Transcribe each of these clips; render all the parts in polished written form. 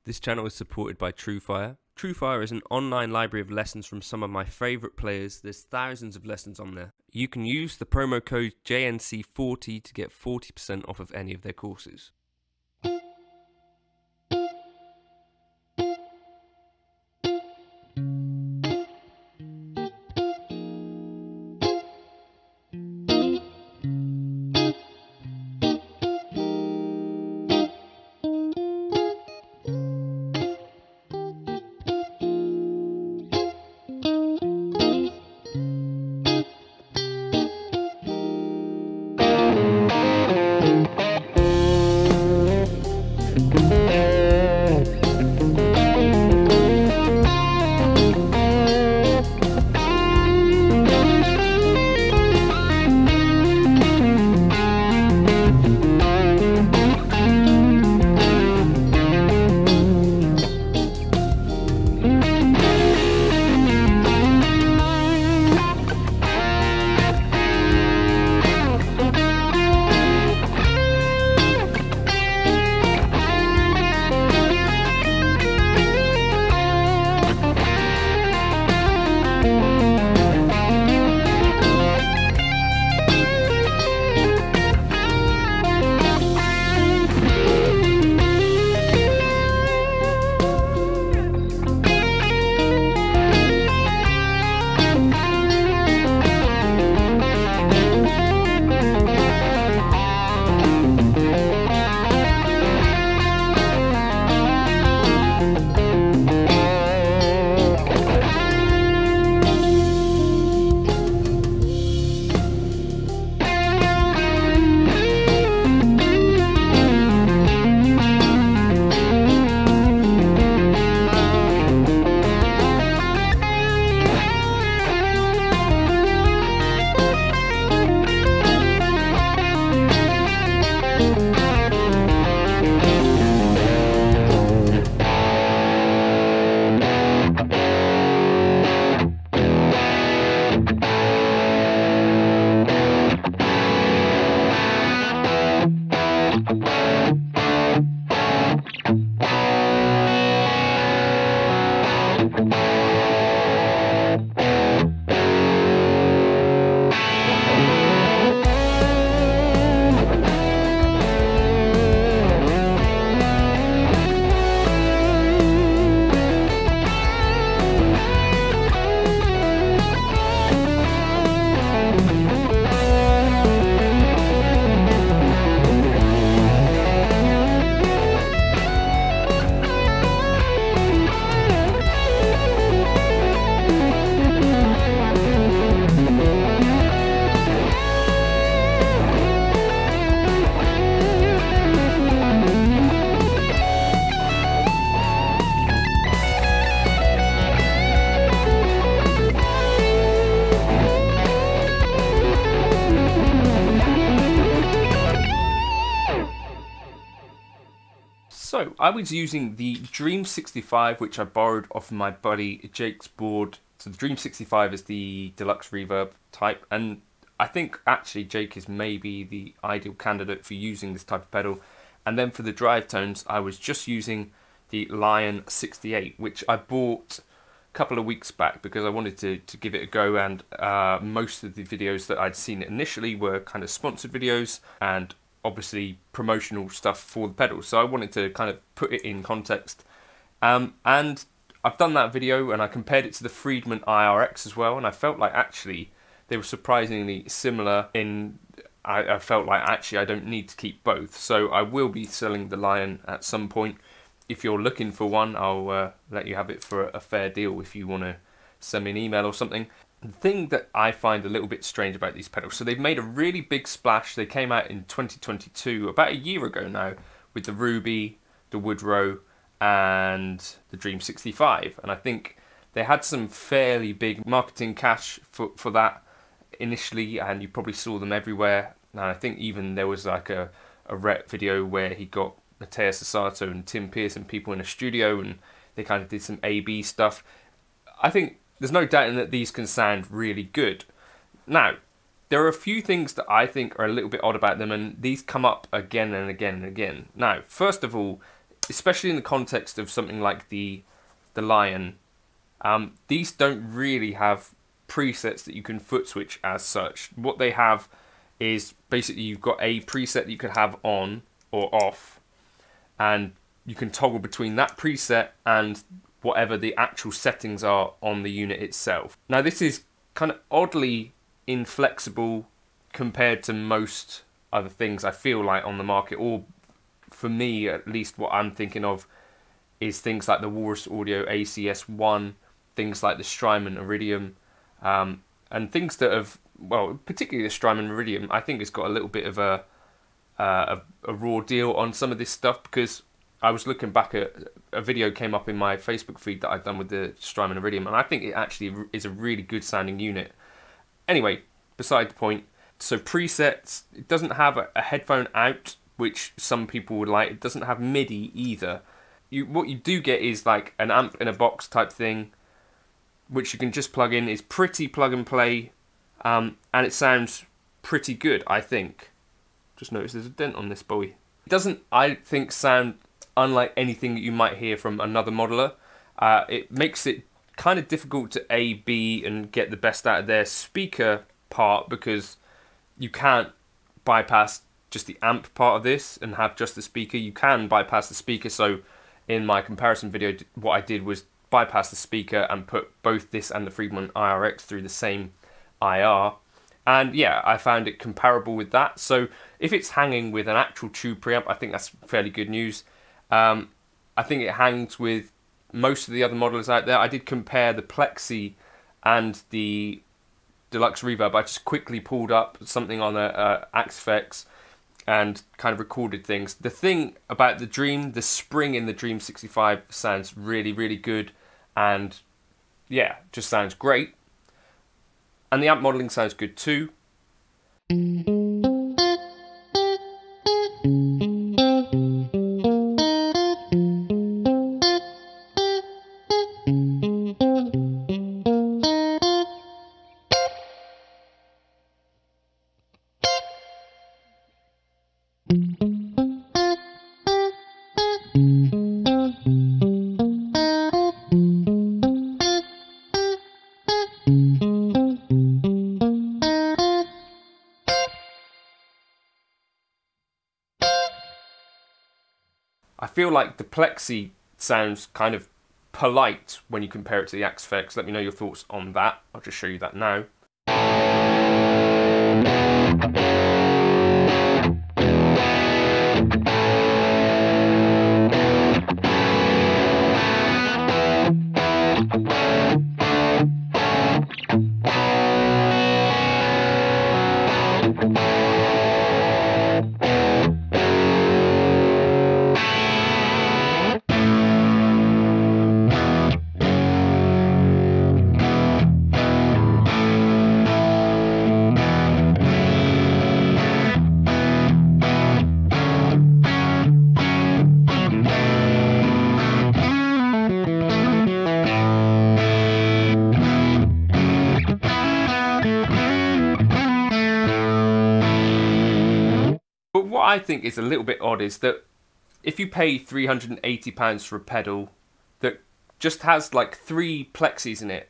This channel is supported by TrueFire. TrueFire is an online library of lessons from some of my favourite players. There's thousands of lessons on there. You can use the promo code JNC40 to get 40% off of any of their courses. So I was using the Dream 65, which I borrowed off my buddy Jake's board. So the Dream 65 is the deluxe reverb type, and I think actually Jake is maybe the ideal candidate for using this type of pedal. And then for the drive tones, I was just using the Lion 68, which I bought a couple of weeks back because I wanted to give it a go, and most of the videos that I'd seen initially were kind of sponsored videos and obviously promotional stuff for the pedal, so I wanted to kind of put it in context, and I've done that video and I compared it to the Friedman IRX as well, and I felt like actually they were surprisingly similar in I felt like actually I don't need to keep both, so I will be selling the Lion at some point. If you're looking for one, I'll let you have it for a fair deal if you want to send me an email or something. The thing that I find a little bit strange about these pedals, so they've made a really big splash. They came out in 2022, about a year ago now, with the Ruby, the Woodrow, and the Dream 65. And I think they had some fairly big marketing cash for that initially, and you probably saw them everywhere. And I think even there was like a rep video where he got Matteo Sasato and Tim Pierce and people in a studio, and they kind of did some A/B stuff. I think there's no doubting that these can sound really good. Now, there are a few things that I think are a little bit odd about them, and these come up again and again and again. Now, first of all, especially in the context of something like the Lion, these don't really have presets that you can foot switch as such. What they have is basically you've got a preset that you could have on or off, and you can toggle between that preset and whatever the actual settings are on the unit itself. Now this is kind of oddly inflexible compared to most other things I feel like on the market, or for me at least what I'm thinking of is things like the Walrus Audio ACS1, things like the Strymon Iridium, and things that have, well, particularly the Strymon Iridium, I think it's got a little bit of a raw deal on some of this stuff, because I was looking back at a video came up in my Facebook feed that I'd done with the Strymon Iridium, and I think it actually is a really good sounding unit. Anyway, beside the point. So presets, it doesn't have a headphone out, which some people would like. It doesn't have MIDI either. What you do get is like an amp in a box type thing, which you can just plug in. It's pretty plug and play, and it sounds pretty good, I think. Just noticed there's a dent on this bowie. It doesn't, I think, sound unlike anything that you might hear from another modeler. It makes it kind of difficult to A/B and get the best out of their speaker part, because you can't bypass just the amp part of this and have just the speaker. You can bypass the speaker. So in my comparison video, what I did was bypass the speaker and put both this and the Friedman IRX through the same IR. And yeah, I found it comparable with that. So if it's hanging with an actual tube preamp, I think that's fairly good news. I think it hangs with most of the other modelers out there. I did compare the Plexi and the Deluxe Reverb. I just quickly pulled up something on a Axfex and kind of recorded things. The thing about the Dream, the spring in the Dream 65 sounds really, really good, and yeah, just sounds great. And the amp modeling sounds good too. I feel like the Plexi sounds kind of polite when you compare it to the Axfex. Let me know your thoughts on that. I'll just show you that now. But what I think is a little bit odd is that if you pay £380 for a pedal that just has like 3 plexis in it,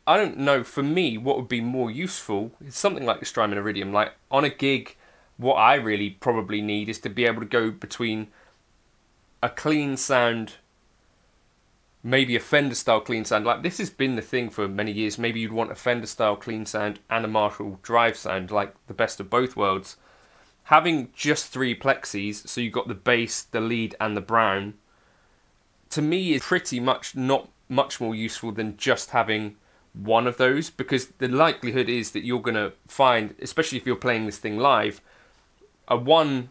I don't know, for me, what would be more useful is something like the Strymon Iridium. Like on a gig, what I really probably need is to be able to go between a clean sound, maybe a Fender style clean sound. Like this has been the thing for many years. Maybe you'd want a Fender style clean sound and a Marshall drive sound, like the best of both worlds. Having just 3 plexis, so you've got the bass, the lead and the brown, to me is pretty much not much more useful than just having one of those, because the likelihood is that you're going to find, especially if you're playing this thing live, a one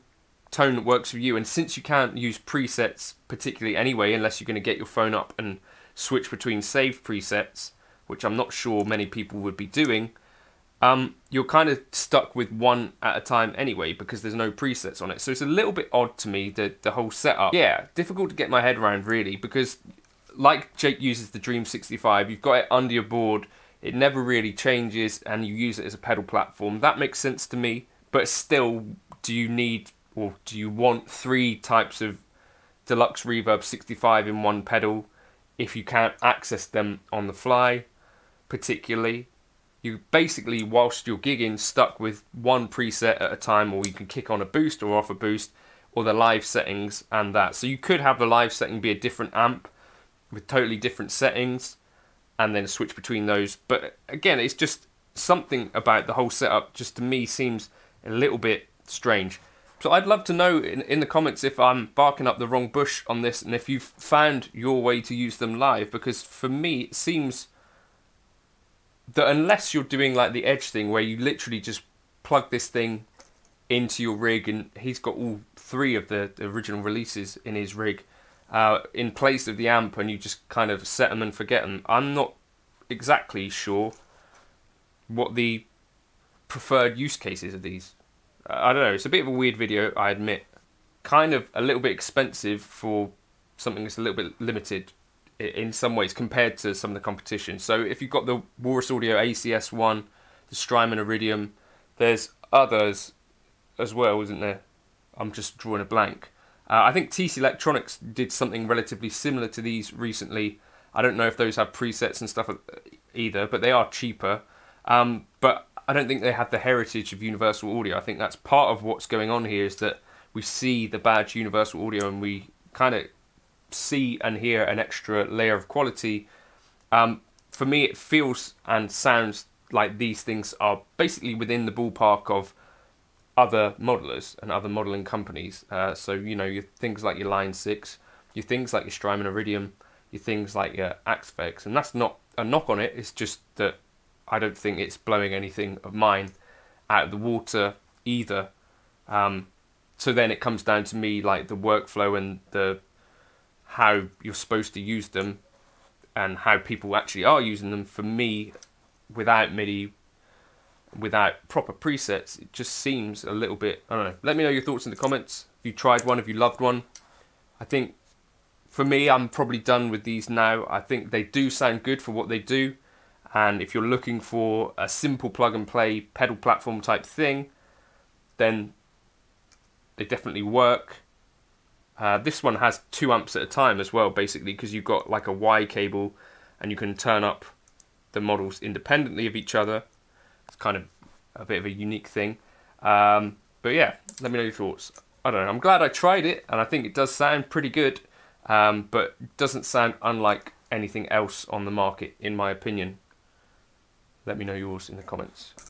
tone that works for you. And since you can't use presets particularly anyway, unless you're going to get your phone up and switch between saved presets, which I'm not sure many people would be doing, you're kind of stuck with one at a time anyway, because there's no presets on it. So it's a little bit odd to me, the whole setup. Yeah, difficult to get my head around really, because like Jake uses the Dream 65, you've got it under your board, it never really changes, and you use it as a pedal platform. That makes sense to me, but still, do you need, or do you want 3 types of Deluxe Reverb 65 in one pedal if you can't access them on the fly, particularly. You basically, whilst you're gigging, stuck with one preset at a time, or you can kick on a boost or off a boost, or the live settings and that. So you could have the live setting be a different amp with totally different settings and then switch between those. But again, it's just something about the whole setup just to me seems a little bit strange. So I'd love to know in the comments if I'm barking up the wrong bush on this and if you've found your way to use them live, because for me it seems that unless you're doing like the Edge thing where you literally just plug this thing into your rig, and he's got all three of the original releases in his rig in place of the amp, and you just kind of set them and forget them. I'm not exactly sure what the preferred use cases of these. I don't know, it's a bit of a weird video, I admit. Kind of a little bit expensive for something that's a little bit limited in some ways compared to some of the competition. So if you've got the Walrus Audio ACS1, the Strymon Iridium, there's others as well, isn't there? I'm just drawing a blank. I think TC Electronics did something relatively similar to these recently. I don't know if those have presets and stuff either, but they are cheaper. But I don't think they had the heritage of Universal Audio. I think that's part of what's going on here, is that we see the badge Universal Audio and we kind of see and hear an extra layer of quality. For me, it feels and sounds like these things are basically within the ballpark of other modelers and other modeling companies. So, you know, your things like your Line 6, your things like your Strymon Iridium, your things like your Axfex. And that's not a knock on it, it's just that I don't think it's blowing anything of mine out of the water either. So then it comes down to me, like the workflow and the how you're supposed to use them and how people actually are using them. For me, without MIDI, without proper presets, it just seems a little bit, I don't know. Let me know your thoughts in the comments. If you tried one, if you loved one. I think for me, I'm probably done with these now. I think they do sound good for what they do. And if you're looking for a simple plug and play pedal platform type thing, then they definitely work. This one has 2 amps at a time as well, basically, because you've got like a Y cable and you can turn up the models independently of each other. It's kind of a bit of a unique thing. But yeah, let me know your thoughts. I don't know, I'm glad I tried it, and I think it does sound pretty good, but it doesn't sound unlike anything else on the market, in my opinion. Let me know yours in the comments.